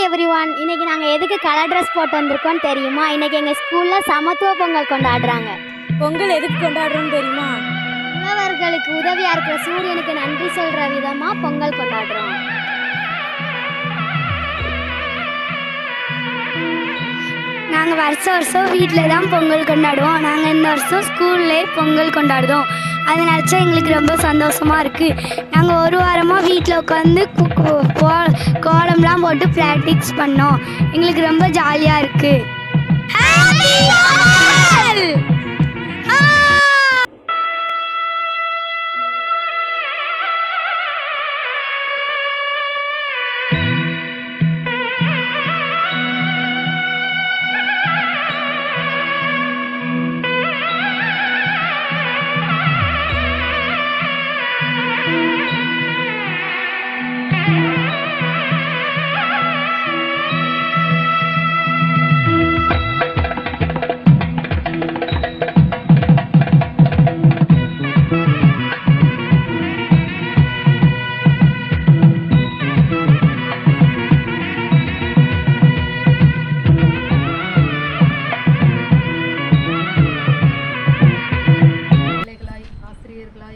Everyone, இன்னைக்கு நாங்கள் எதுக்கு கலர் ட்ரெஸ் போட்டு வந்திருக்கோம் தெரியுமா? இன்னைக்கு எங்கள் ஸ்கூலில் சமத்துவ பொங்கல் கொண்டாடுறாங்க. பொங்கல் எதுக்கு கொண்டாடுறோம்னு தெரியுமா? உழவர்களுக்கு உதவியாக இருக்கிற சூரியனுக்கு நன்றி சொல்கிற விதமாக பொங்கல் கொண்டாடுறோம். நாங்கள் வருஷம் வீட்டில் தான் பொங்கல் கொண்டாடுவோம். நாங்கள் இந்த வருஷம் ஸ்கூல்லே பொங்கல் கொண்டாடுவோம். அதை நினச்சா எங்களுக்கு ரொம்ப சந்தோஷமாக இருக்குது. நாங்கள் ஒரு வாரமாக வீட்டில் உட்காந்து கோலம்லாம் போட்டு ப்ராக்டிஸ் பண்ணோம். எங்களுக்கு ரொம்ப ஜாலியாக இருக்குது.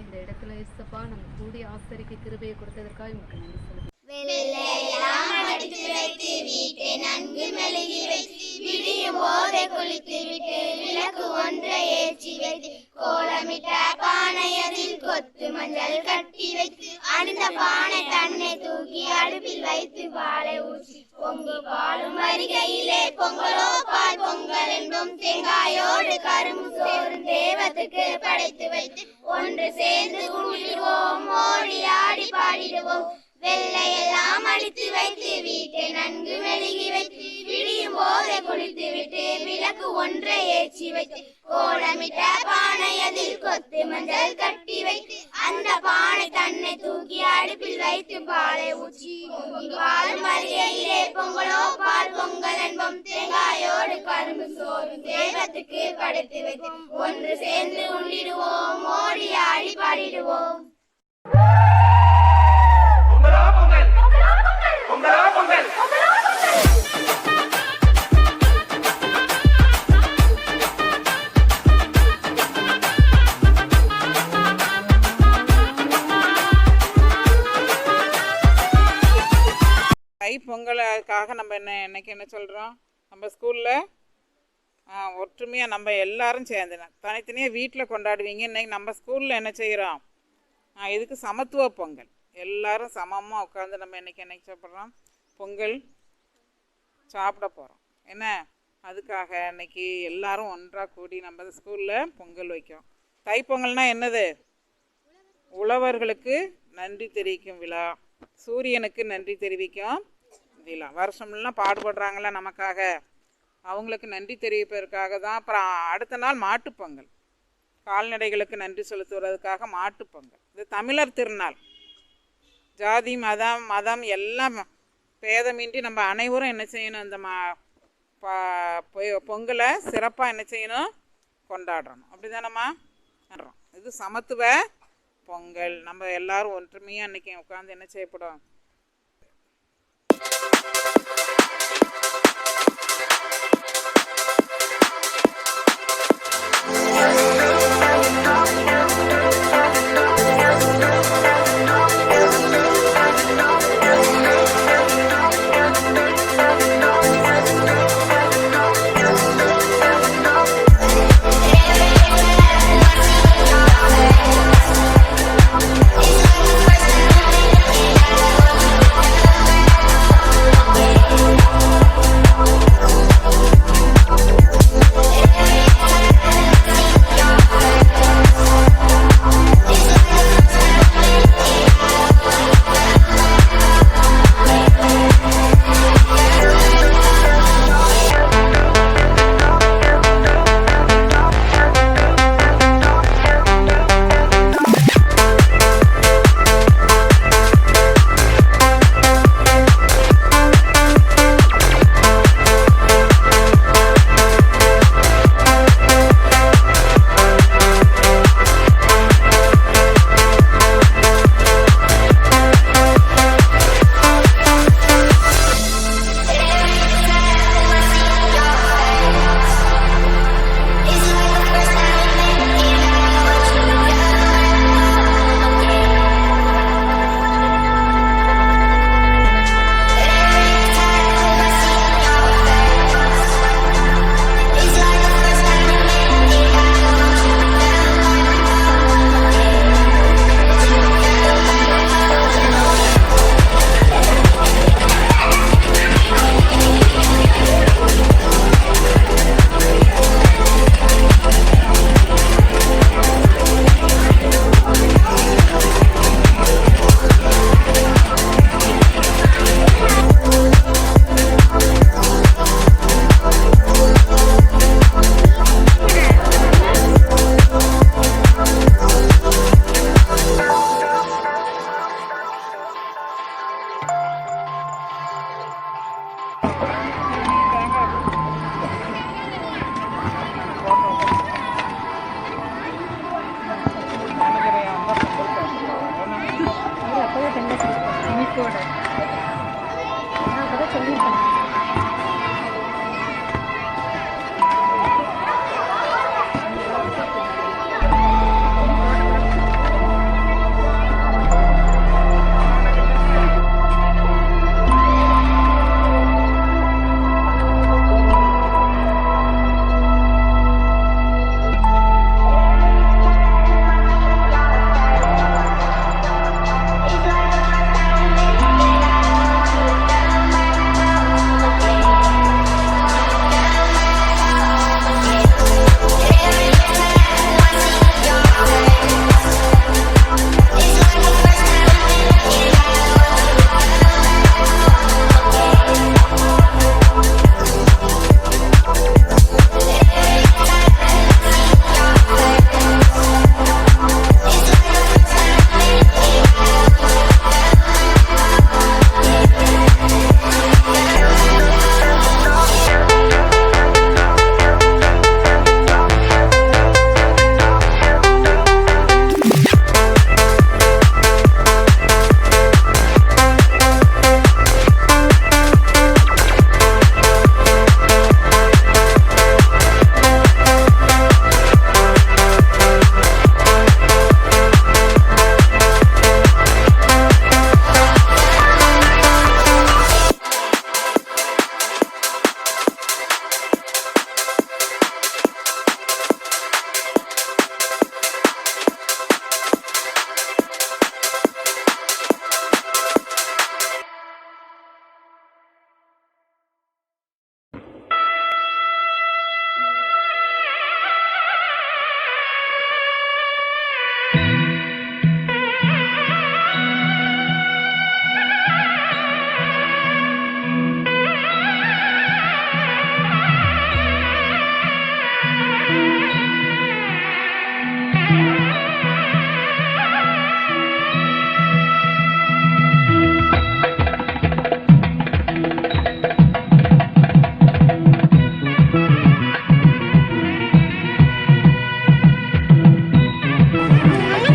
இந்த இடத்துல இயேசுப்பா நம்ம கூடி ஆசரிக்கு கிருபையை கொடுத்ததற்காக உங்களுக்கு நன்றி சொல்லுங்க. வெள்ளையெல்லாம் அடித்து வைத்து வீட்டை நன்கு மெழுகி வைத்து விடியும் போதை குளித்து விட்டு விளக்கு ஒன்றை ஏற்றி வைத்து கோலமிட்ட பானை அதில் கொத்து மஞ்சள் கட்டி வைத்து அந்த பானை தன்னை தூக்கி அடுப்பில் வைத்து பாலை ஊற்றி பொங்கு பாலும் வருகையிலே பொங்கலோ பால் பொங்கல் என்போம். தேங்காயோடு கரும்பு சோறு தேவத்துக்கு படைத்து வைத்து ஒன்று சேர்ந்து குளிடுவோம், ஓடி ஆடி பாடிடுவோம். வெள்ளையெல்லாம் அடித்து வைத்து வீட்டை நன்கு மெழுகி வைத்து விடியும் போதை குளித்து விட்டு விளக்கு ஒன்றை ஏற்றி வைத்து கோலமிட்ட பானை அதில் கொத்து மஞ்சள் கட்டி வைத்து அந்த பானை தன்னை தூக்கி அடுப்பில் வைத்து பாலை ஊற்றி பாலும் வருகையிலே பொங்கலோ பால் பொங்கல் என்போம். தேங்காயோடு கரும்பு சோறு தெய்வத்துக்கு படைத்து வைத்து ஒன்று சேர்ந்து உண்டிடுவோம், ஓடி ஆடி பாடிடுவோம். பொங்கலுக்காக நம்ம இன்னைக்கு என்ன சொல்கிறோம்? நம்ம ஸ்கூலில் ஒற்றுமையாக நம்ம எல்லாரும் சேர்ந்து தனித்தனியாக வீட்டில் கொண்டாடுவீங்க. இன்றைக்கி நம்ம ஸ்கூலில் என்ன செய்கிறோம்? இதுக்கு சமத்துவ பொங்கல். எல்லாரும் சமமாக உட்காந்து நம்ம என்னைக்கு சாப்பிட்றோம்? பொங்கல் சாப்பிட போகிறோம். என்ன அதுக்காக இன்னைக்கு எல்லாரும் ஒன்றாக கூடி நம்ம ஸ்கூலில் பொங்கல் வைக்கிறோம். தைப்பொங்கல்னால் என்னது? உழவர்களுக்கு நன்றி தெரிவிக்கும் விழா, சூரியனுக்கு நன்றி தெரிவிக்கும் விழா. வருஷம்லாம் பாடுபடுறாங்கள நமக்காக, அவங்களுக்கு நன்றி தெரிவிப்பதற்காக தான். அப்புறம் அடுத்த நாள் மாட்டுப்பொங்கல், கால்நடைகளுக்கு நன்றி செலுத்துவதற்காக மாட்டுப்பொங்கல். இது தமிழர் திருநாள். ஜாதி மதம் எல்லாம் பேதமின்றி நம்ம அனைவரும் என்ன செய்யணும்? இந்த பொங்கலை சிறப்பாக என்ன செய்யணும்? கொண்டாடுறணும். அப்படி தானம்மா? இது சமத்துவ பொங்கல். நம்ம எல்லாரும் ஒற்றுமையாக அன்றைக்கி உட்காந்து என்ன செய்யப்படும்?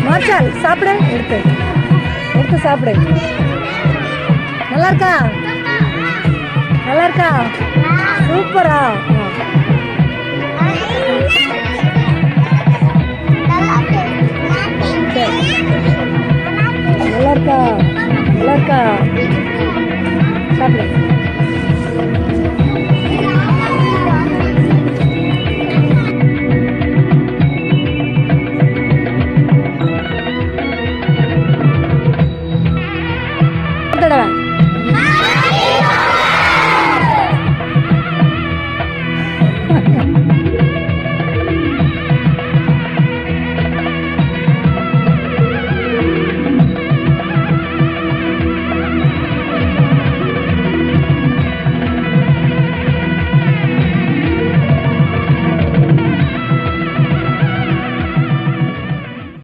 மார்ஷல் சாப்பிடு, எடுத்து எடுத்து சாப்பிடு. நல்லா இருக்கா? நல்லா இருக்கா? சூப்பரா. நல்லா இருக்கா? நல்லா இருக்கா? சாப்பிடு.